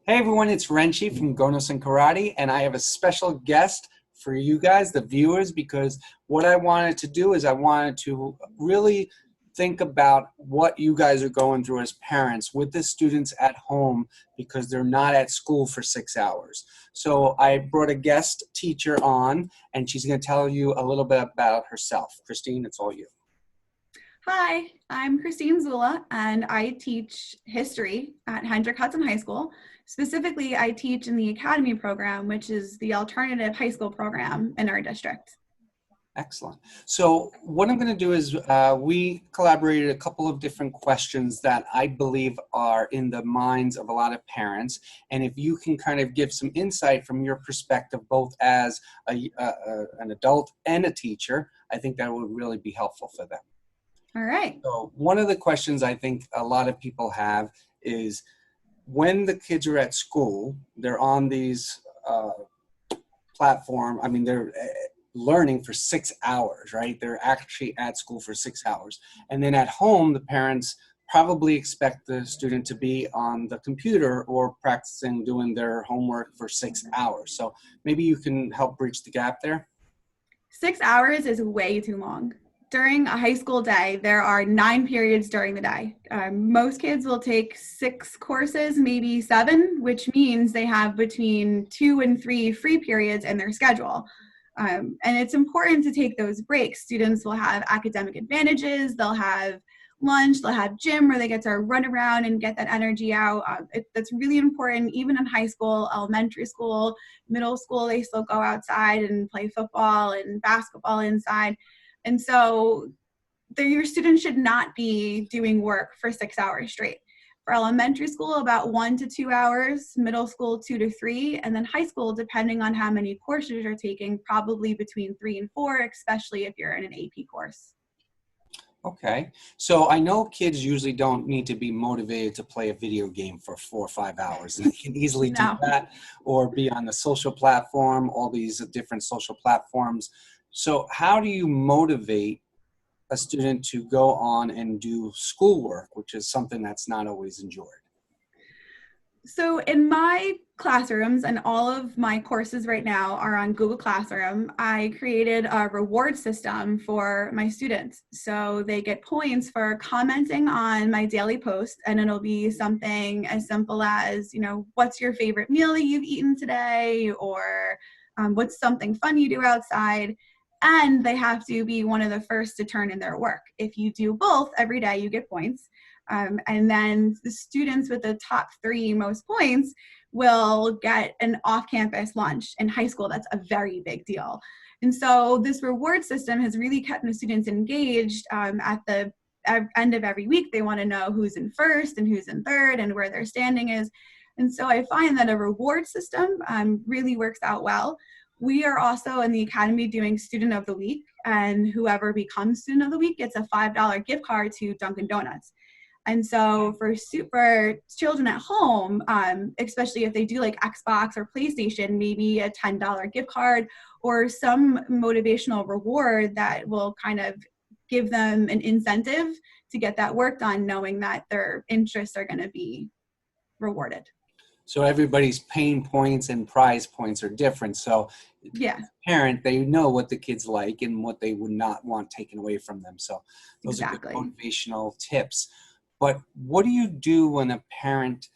Hey everyone, it's Renchi from GNS and Karate, and I have a special guest for you guys, the viewers, because what I wanted to do is I wanted to really think about what you guys are going through as parents with the students at home because they're not at school for 6 hours. So I brought a guest teacher on, and she's going to tell you a little bit about herself. Christine, it's all you. Hi, I'm Christine Zula, and I teach history at Hendrick Hudson High School. Specifically, I teach in the Academy program, which is the alternative high school program in our district. Excellent. So what I'm going to do is we collaborated a couple of different questions that I believe are in the minds of a lot of parents. And if you can kind of give some insight from your perspective, both as an adult and a teacher, I think that would really be helpful for them. All right. So one of the questions I think a lot of people have is when the kids are at school, they're on these platform. I mean, they're learning for 6 hours, right? They're actually at school for 6 hours. And then at home, the parents probably expect the student to be on the computer or practicing doing their homework for 6 hours. So maybe you can help bridge the gap there. 6 hours is way too long. During a high school day, there are 9 periods during the day. Most kids will take 6 courses, maybe 7, which means they have between 2 and 3 free periods in their schedule. And it's important to take those breaks. Students will have academic advantages. They'll have lunch, they'll have gym where they get to run around and get that energy out. That's really important, even in high school, elementary school, middle school, they still go outside and play football and basketball inside. And so your students should not be doing work for 6 hours straight. For elementary school, about 1 to 2 hours, middle school, 2 to 3, and then high school, depending on how many courses you're taking, probably between 3 and 4, especially if you're in an AP course. Okay, so I know kids usually don't need to be motivated to play a video game for 4 or 5 hours. They can easily do that or be on the social platform, all these different social platforms. So how do you motivate a student to go on and do schoolwork, which is something that's not always enjoyed? So in my classrooms, and all of my courses right now are on Google Classroom, I created a reward system for my students. So they get points for commenting on my daily post, and it'll be something as simple as, what's your favorite meal that you've eaten today, or what's something fun you do outside. And they have to be one of the first to turn in their work. If you do both every day, you get points. And then the students with the top 3 most points will get an off-campus lunch. In high school, that's a very big deal. And so this reward system has really kept the students engaged. At the end of every week, they want to know who's in first and who's in third and where their standing is. And so I find that a reward system really works out well. We are also in the Academy doing Student of the Week, and whoever becomes Student of the Week gets a $5 gift card to Dunkin' Donuts. And so for children at home, especially if they do like Xbox or PlayStation, maybe a $10 gift card or some motivational reward that will kind of give them an incentive to get that work done, knowing that their interests are going to be rewarded. So everybody's pain points and prize points are different. So yeah, parent, they know what the kids like and what they would not want taken away from them. So those exactly. are good motivational tips. But what do you do when a parent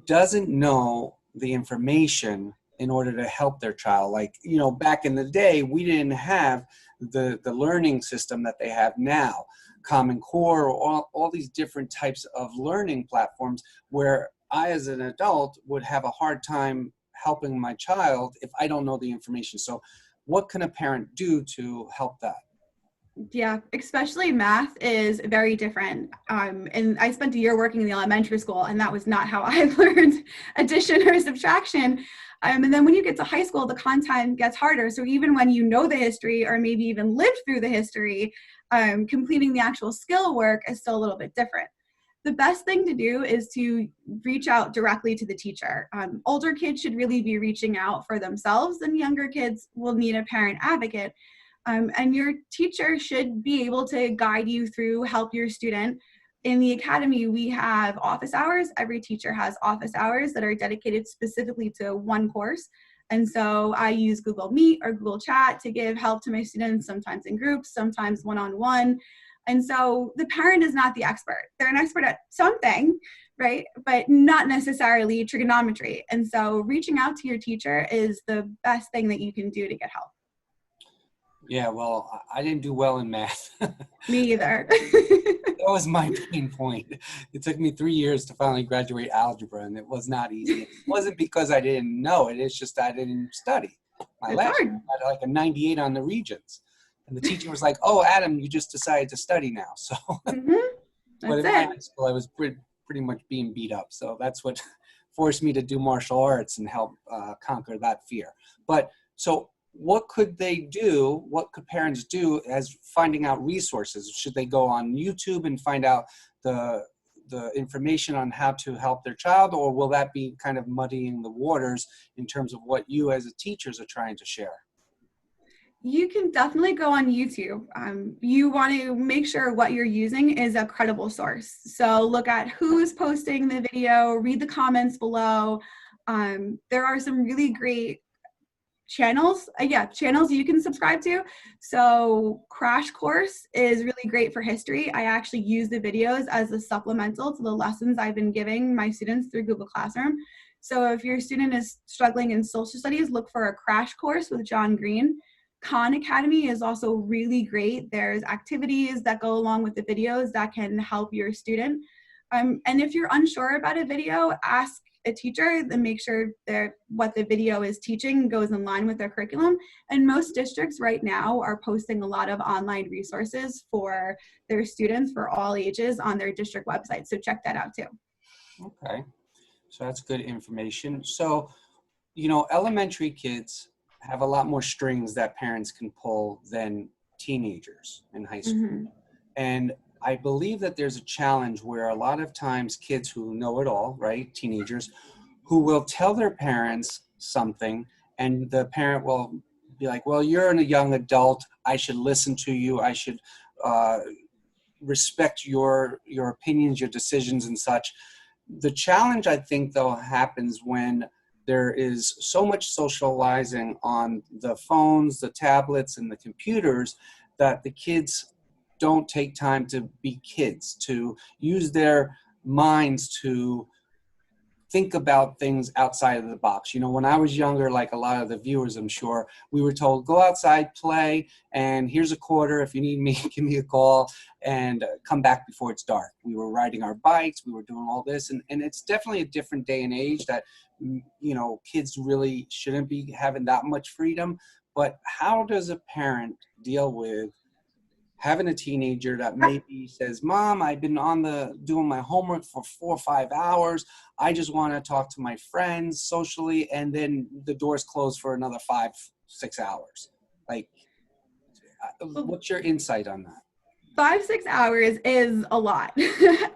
doesn't know the information in order to help their child? Like, back in the day, we didn't have the learning system that they have now, Common Core, all these different types of learning platforms where I, as an adult, would have a hard time helping my child if I don't know the information. So what can a parent do to help that? Yeah, especially math is very different. And I spent a year working in the elementary school, and that was not how I learned addition or subtraction. And then when you get to high school, the content gets harder. So even when you know the history or maybe even lived through the history, completing the actual skill work is still a little bit different. The best thing to do is to reach out directly to the teacher. Older kids should really be reaching out for themselves, and younger kids will need a parent advocate. And your teacher should be able to guide you through, help your student in the academy, we have office hours. Every teacher has office hours that are dedicated specifically to one course. And so I use Google Meet or Google Chat to give help to my students, sometimes in groups, sometimes one-on-one. And so the parent is not the expert. They're an expert at something, right? But not necessarily trigonometry. And so reaching out to your teacher is the best thing that you can do to get help. Yeah, well, I didn't do well in math. Me either. That was my pain point. It took me 3 years to finally graduate algebra, and it was not easy. It wasn't because I didn't know it. It's just I didn't study. My It's last year, hard. I had like a 98 on the Regents. And the teacher was like, oh, Adam, you just decided to study now. So, Mm-hmm. but That's in my it. high school, I was pretty much being beat up. So that's what forced me to do martial arts and help conquer that fear. But so what could they do? What could parents do as finding out resources? Should they go on YouTube and find out the information on how to help their child, or will that be kind of muddying the waters in terms of what you as a teachers are trying to share? You can definitely go on YouTube. You want to make sure what you're using is a credible source. So look at who's posting the video, read the comments below. There are some really great channels you can subscribe to. So Crash Course is really great for history. I actually use the videos as a supplemental to the lessons I've been giving my students through Google Classroom. So if your student is struggling in social studies, look for a Crash Course with John Green. Khan Academy is also really great. There's activities that go along with the videos that can help your student. And if you're unsure about a video, ask a teacher and make sure that what the video is teaching goes in line with their curriculum. And most districts right now are posting a lot of online resources for their students for all ages on their district website. So check that out too. Okay, so that's good information. So, elementary kids have a lot more strings that parents can pull than teenagers in high school. Mm-hmm. And I believe that there's a challenge where a lot of times kids who know it all, right, teenagers, who will tell their parents something, and the parent will be like, well, you're a young adult. I should listen to you. I should respect your opinions, your decisions, and such. The challenge, I think, though, happens when there is so much socializing on the phones, the tablets, and the computers that the kids don't take time to be kids, to use their minds to think about things outside of the box. When I was younger, like a lot of the viewers, I'm sure, we were told, go outside, play, and here's a quarter. If you need me, give me a call, and come back before it's dark. We were riding our bikes. We were doing all this. And it's definitely a different day and age that, kids really shouldn't be having that much freedom. But how does a parent deal with having a teenager that maybe says, Mom, I've been doing my homework for 4 or 5 hours. I just want to talk to my friends socially. And then the doors close for another 5-6 hours. Like, what's your insight on that? 5-6 hours is a lot.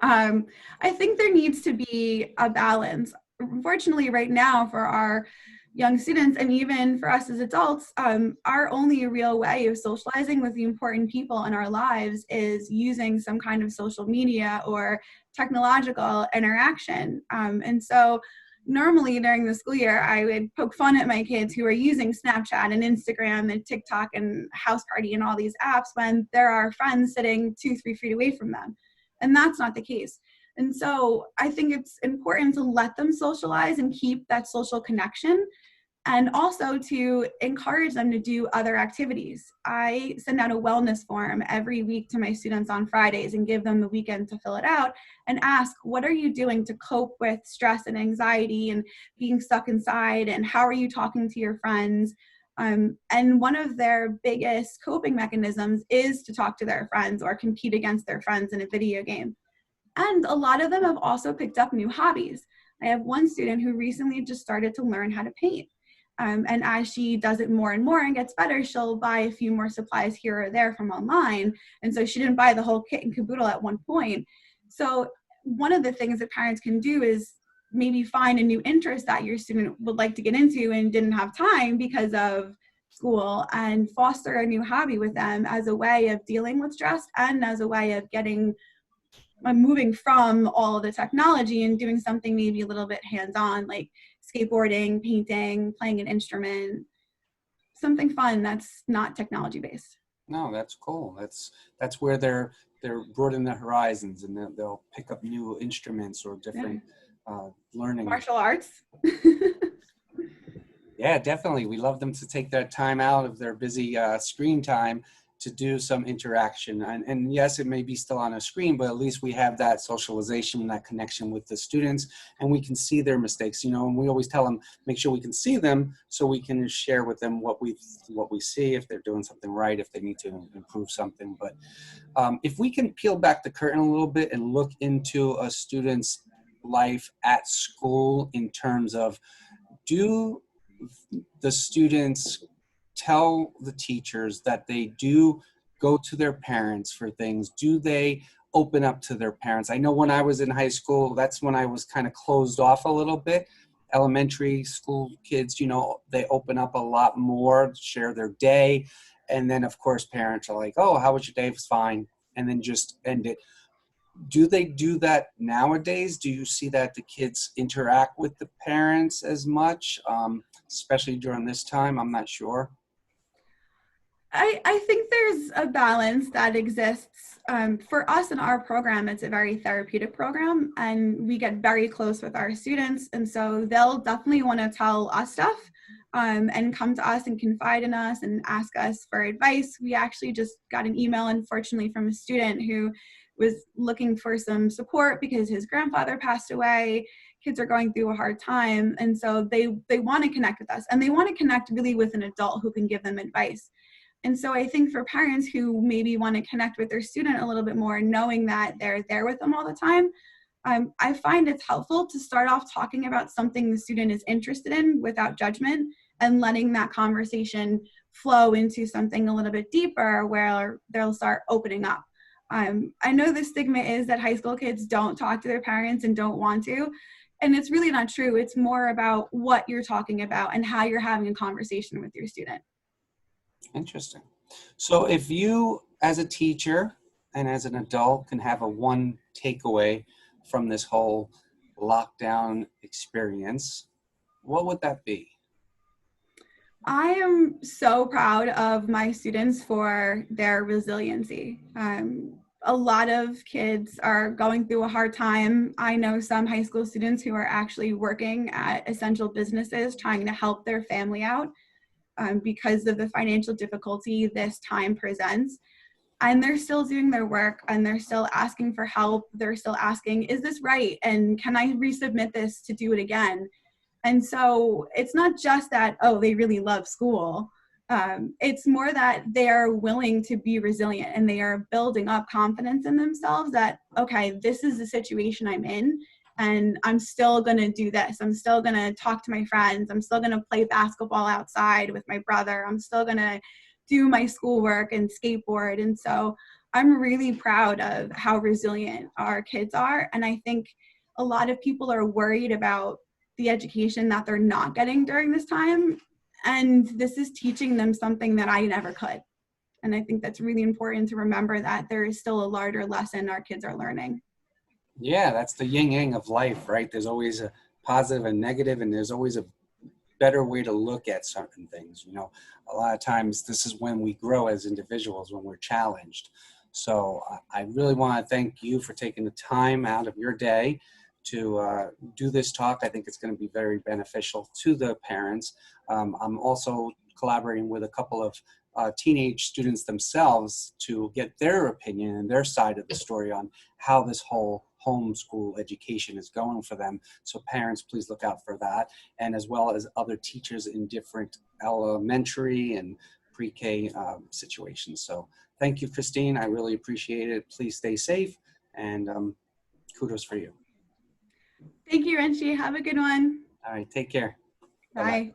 I think there needs to be a balance. Unfortunately, right now for our young students and even for us as adults, our only real way of socializing with the important people in our lives is using some kind of social media or technological interaction. And so normally during the school year, I would poke fun at my kids who are using Snapchat and Instagram and TikTok and House Party and all these apps when there are friends sitting 2-3 feet away from them. And that's not the case. And so I think it's important to let them socialize and keep that social connection, and also to encourage them to do other activities. I send out a wellness form every week to my students on Fridays and give them the weekend to fill it out and ask, what are you doing to cope with stress and anxiety and being stuck inside, and how are you talking to your friends? And one of their biggest coping mechanisms is to talk to their friends or compete against their friends in a video game. And a lot of them have also picked up new hobbies. I have one student who recently just started to learn how to paint. And as she does it more and more and gets better, she'll buy a few more supplies here or there from online. And so she didn't buy the whole kit and caboodle at one point. So one of the things that parents can do is maybe find a new interest that your student would like to get into and didn't have time because of school, and foster a new hobby with them as a way of dealing with stress and as a way of getting moving from all of the technology and doing something maybe a little bit hands-on, like skateboarding, painting, playing an instrument, something fun that's not technology based. No, that's cool. That's where they're broadening their horizons, and they'll pick up new instruments or Yeah. different learning. Martial arts. Yeah, definitely. We love them to take that time out of their busy screen time to do some interaction. And yes, it may be still on a screen, but at least we have that socialization and that connection with the students, and we can see their mistakes. You know, and we always tell them, make sure we can see them so we can share with them what we see, if they're doing something right, if they need to improve something. But if we can peel back the curtain a little bit and look into a student's life at school in terms of, do the students tell the teachers that they do go to their parents for things? Do they open up to their parents? I know when I was in high school, that's when I was kind of closed off a little bit. Elementary school kids, you know, they open up a lot more, share their day. And then, of course, parents are like, oh, how was your day? It was fine. And then just end it. Do they do that nowadays? Do you see that the kids interact with the parents as much, especially during this time? I'm not sure. I think there's a balance that exists. For us in our program, it's a very therapeutic program, and we get very close with our students. And so they'll definitely want to tell us stuff, and come to us and confide in us and ask us for advice. We actually just got an email, unfortunately, from a student who was looking for some support because his grandfather passed away. Kids are going through a hard time. And so they want to connect with us, and they want to connect really with an adult who can give them advice. And so I think for parents who maybe want to connect with their student a little bit more, knowing that they're there with them all the time, I find it's helpful to start off talking about something the student is interested in without judgment, and letting that conversation flow into something a little bit deeper where they'll start opening up. I know the stigma is that high school kids don't talk to their parents and don't want to. And it's really not true. It's more about what you're talking about and how you're having a conversation with your student. Interesting. So if you, as a teacher and as an adult, can have a one takeaway from this whole lockdown experience, what would that be? I am so proud of my students for their resiliency. A lot of kids are going through a hard time. I know some high school students who are actually working at essential businesses trying to help their family out, because of the financial difficulty this time presents. And they're still doing their work, and they're still asking for help. They're still asking, is this right? And can I resubmit this to do it again? And so it's not just that, oh, they really love school. It's more that they are willing to be resilient, and they are building up confidence in themselves that, okay, this is the situation I'm in, and I'm still going to do this. I'm still going to talk to my friends. I'm still going to play basketball outside with my brother. I'm still going to do my schoolwork and skateboard. And so I'm really proud of how resilient our kids are. And I think a lot of people are worried about the education that they're not getting during this time. And this is teaching them something that I never could. And I think that's really important to remember, that there is still a larger lesson our kids are learning. Yeah, that's the yin yang of life, right? There's always a positive and negative, and there's always a better way to look at certain things. You know, a lot of times this is when we grow as individuals, when we're challenged. So I really want to thank you for taking the time out of your day to do this talk. I think it's going to be very beneficial to the parents. I'm also collaborating with a couple of teenage students themselves to get their opinion and their side of the story on how this whole homeschool education is going for them. So parents, please look out for that, and as well as other teachers in different elementary and pre-K situations. So thank you, Christine. I really appreciate it. Please stay safe, and kudos for you. Thank you, Renshi. Have a good one. All right, take care. Bye-bye. Bye.